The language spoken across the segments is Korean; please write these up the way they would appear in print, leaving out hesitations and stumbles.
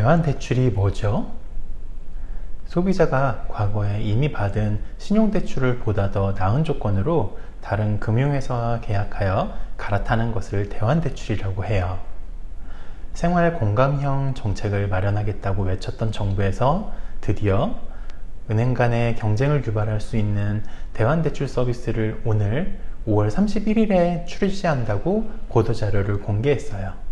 대환대출이 뭐죠? 소비자가 과거에 이미 받은 신용대출을 보다 더 나은 조건으로 다른 금융회사와 계약하여 갈아타는 것을 대환대출이라고 해요. 생활 공감형 정책을 마련하겠다고 외쳤던 정부에서 드디어 은행 간의 경쟁을 유발할 수 있는 대환대출 서비스를 오늘 5월 31일에 출시한다고 보도자료를 공개했어요.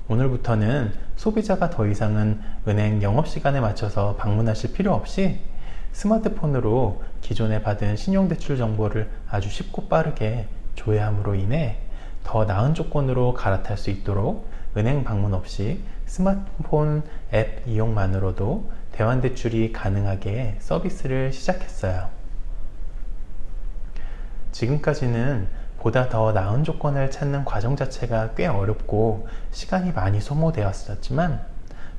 오늘부터는 소비자가 더 이상은 은행 영업시간에 맞춰서 방문하실 필요 없이 스마트폰으로 기존에 받은 신용대출 정보를 아주 쉽고 빠르게 조회함으로 인해 더 나은 조건으로 갈아탈 수 있도록 은행 방문 없이 스마트폰 앱 이용만으로도 대환대출이 가능하게 서비스를 시작했어요. 지금까지는 보다 더 나은 조건을 찾는 과정 자체가 꽤 어렵고 시간이 많이 소모되었었지만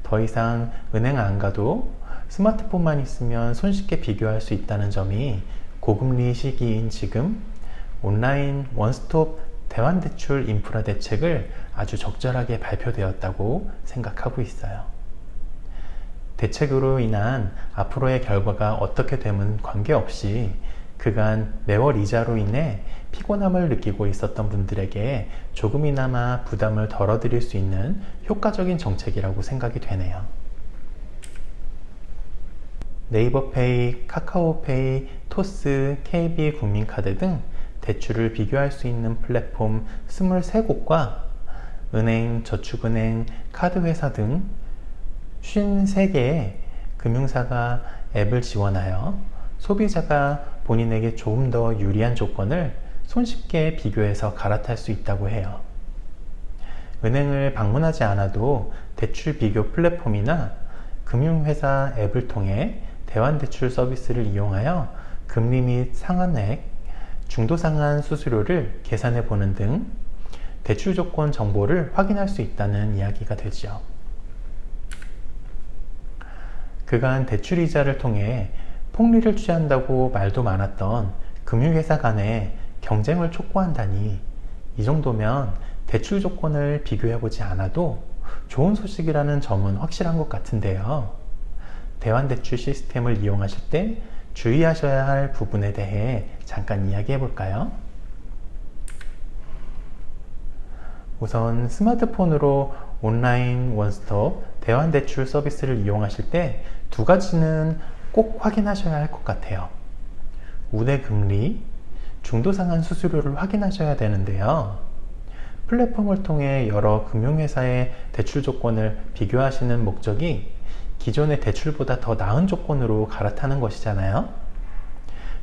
더 이상 은행 안 가도 스마트폰만 있으면 손쉽게 비교할 수 있다는 점이 고금리 시기인 지금 온라인 원스톱 대환대출 인프라 대책을 아주 적절하게 발표되었다고 생각하고 있어요. 대책으로 인한 앞으로의 결과가 어떻게 되면 관계없이 그간 매월 이자로 인해 피곤함을 느끼고 있었던 분들에게 조금이나마 부담을 덜어드릴 수 있는 효과적인 정책이라고 생각이 되네요. 네이버페이, 카카오페이, 토스, KB국민카드 등 대출을 비교할 수 있는 플랫폼 23곳과 은행, 저축은행, 카드회사 등 53개의 금융사가 앱을 지원하여 소비자가 본인에게 조금 더 유리한 조건을 손쉽게 비교해서 갈아탈 수 있다고 해요. 은행을 방문하지 않아도 대출 비교 플랫폼이나 금융회사 앱을 통해 대환대출 서비스를 이용하여 금리 및 상환액, 중도상환 수수료를 계산해 보는 등 대출 조건 정보를 확인할 수 있다는 이야기가 되죠. 그간 대출 이자를 통해 폭리를 취한다고 말도 많았던 금융회사 간의 경쟁을 촉구한다니 이 정도면 대출 조건을 비교해보지 않아도 좋은 소식이라는 점은 확실한 것 같은데요. 대환대출 시스템을 이용하실 때 주의하셔야 할 부분에 대해 잠깐 이야기해 볼까요? 우선 스마트폰으로 온라인 원스톱 대환대출 서비스를 이용하실 때 두 가지는 꼭 확인하셔야 할 것 같아요. 우대금리, 중도상환 수수료를 확인하셔야 되는데요. 플랫폼을 통해 여러 금융회사의 대출 조건을 비교하시는 목적이 기존의 대출보다 더 나은 조건으로 갈아타는 것이잖아요.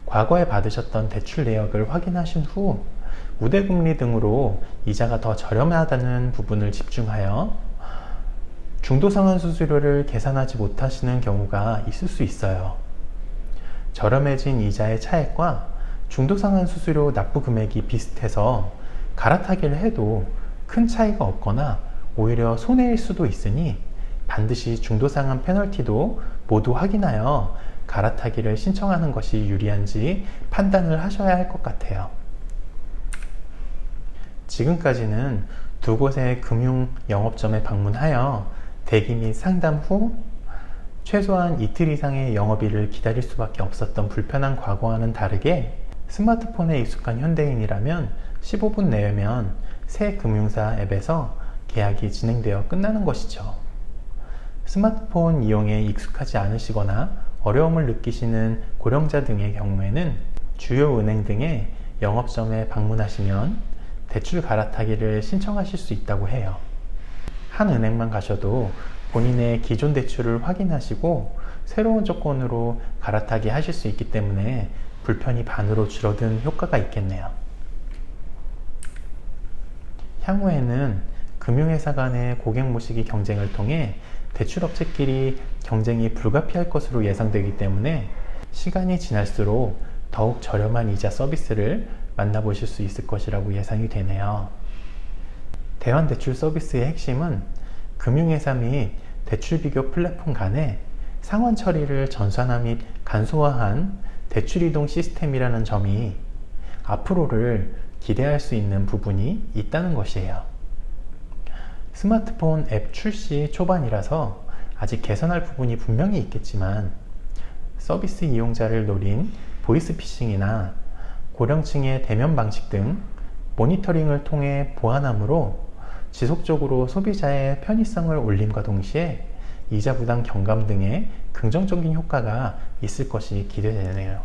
과거에 받으셨던 대출 내역을 확인하신 후 우대금리 등으로 이자가 더 저렴하다는 부분을 집중하여 중도상환 수수료를 계산하지 못하시는 경우가 있을 수 있어요. 저렴해진 이자의 차액과 중도상환 수수료 납부 금액이 비슷해서 갈아타기를 해도 큰 차이가 없거나 오히려 손해일 수도 있으니 반드시 중도상환 페널티도 모두 확인하여 갈아타기를 신청하는 것이 유리한지 판단을 하셔야 할 것 같아요. 지금까지는 두 곳의 금융 영업점에 방문하여 대기 및 상담 후 최소한 이틀 이상의 영업일을 기다릴 수밖에 없었던 불편한 과거와는 다르게 스마트폰에 익숙한 현대인이라면 15분 내외면 새 금융사 앱에서 계약이 진행되어 끝나는 것이죠. 스마트폰 이용에 익숙하지 않으시거나 어려움을 느끼시는 고령자 등의 경우에는 주요 은행 등의 영업점에 방문하시면 대출 갈아타기를 신청하실 수 있다고 해요. 한 은행만 가셔도 본인의 기존 대출을 확인하시고 새로운 조건으로 갈아타기 하실 수 있기 때문에 불편이 반으로 줄어든 효과가 있겠네요. 향후에는 금융회사 간의 고객 모시기 경쟁을 통해 대출업체끼리 경쟁이 불가피할 것으로 예상되기 때문에 시간이 지날수록 더욱 저렴한 이자 서비스를 만나보실 수 있을 것이라고 예상이 되네요. 대환대출 서비스의 핵심은 금융회사 및 대출 비교 플랫폼 간의 상환 처리를 전산화 및 간소화한 대출 이동 시스템이라는 점이 앞으로를 기대할 수 있는 부분이 있다는 것이에요. 스마트폰 앱 출시 초반이라서 아직 개선할 부분이 분명히 있겠지만 서비스 이용자를 노린 보이스피싱이나 고령층의 대면 방식 등 모니터링을 통해 보완함으로 지속적으로 소비자의 편의성을 올림과 동시에 이자 부담 경감 등의 긍정적인 효과가 있을 것이 기대되네요.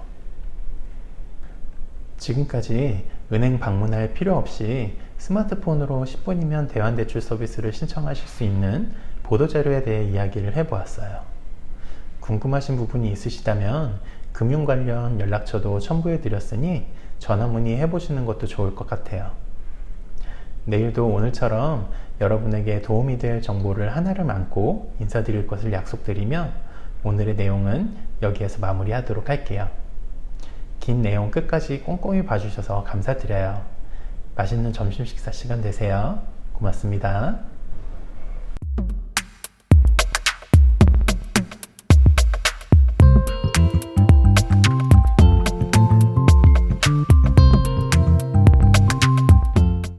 지금까지 은행 방문할 필요 없이 스마트폰으로 10분이면 대환대출 서비스를 신청하실 수 있는 보도자료에 대해 이야기를 해보았어요. 궁금하신 부분이 있으시다면 금융 관련 연락처도 첨부해 드렸으니 전화 문의해 보시는 것도 좋을 것 같아요. 내일도 오늘처럼 여러분에게 도움이 될 정보를 하나를 안고 인사드릴 것을 약속드리며 오늘의 내용은 여기에서 마무리하도록 할게요. 긴 내용 끝까지 꼼꼼히 봐주셔서 감사드려요. 맛있는 점심 식사 시간 되세요. 고맙습니다.